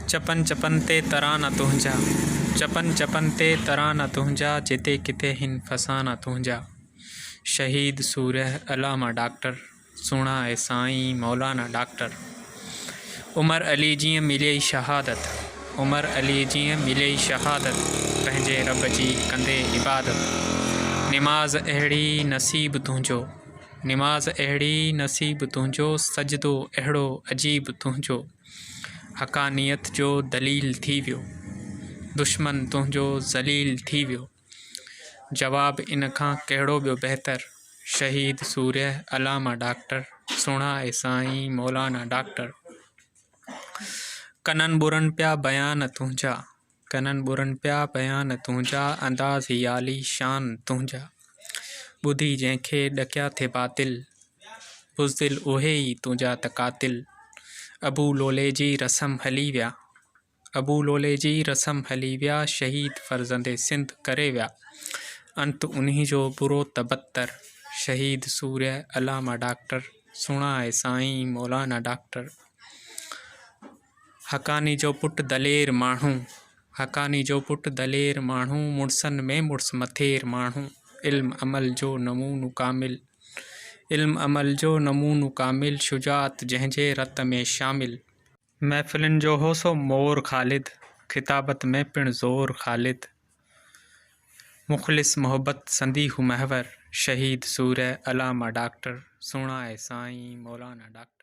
चपन चपन ते तराना तुंहिंजा, चपन चपन ते तराना तुंहिंजा, जिते किथे हिन फसाना तुंहिंजा। शहीद सूर्य अलामा डॉक्टर, सुहिणा ऐं साईं मौलाना डॉक्टर। उमर अली जीअं मिलियई शहादत, उमर अली जीअं मिलियई शहादत, पंहिंजे रब जी कंदे इबादत। निमाज़ अहिड़ी नसीब तुंहिंजो, निमाज़ अहिड़ी नसीब तुंहिंजो, सजदो अहिड़ो अजीब तुंहिंजो। हक़ानियत जो दलील थी वियो, दुश्मन तुंहिंजो ज़लील थी वियो। जवाब इन खां कहिड़ो ॿियो बहितर, शहीद सूर्य अलामा डॉक्टर, सुहिणा ऐं साईं मौलाना डॉक्टर। कननि ॿुरनि पिया बयान तुंहिंजा, कननि ॿुरनि पिया बयान तुंहिंजा, अंदाज़ ही आली शान तुंहिंजा। ॿुधी जंहिंखे ॾकिया थे बातिल, बुज़दिल उहे ई तुंहिंजा त क़ातिल। अबू लोले जी रस्म हली विया, अबू लोले जी रस्म हली विया, शहीद फ़र्ज़ंदे सिंध करे विया। अंत उन्हीं जो बुरो त बदतर, शहीद सूर्य अलामा डॉक्टर, सुहिणा ऐं साईं मौलाना डॉक्टर। हक़ानी जो पुट दलेर माण्हू, हक़ानी जो पुट दलेर माण्हू, मुड़सनि में मुड़स मथेर माण्हू। इल्म अमल जो नमूनो कामिल, इल्म अमल जो नमूनो कामिल, शुजात जंहिंजे रत में शामिल। महफ़िलुनि जो हो सो मोर ख़ालिद, ख़िताबत में पिण ज़ोर ख़ालिद। मुख़लिस मोहब्बत संदी हू महवर, शहीद सूर्य अलामा डॉक्टर, सुहिणा ऐं साईं मौलाना डॉक्टर।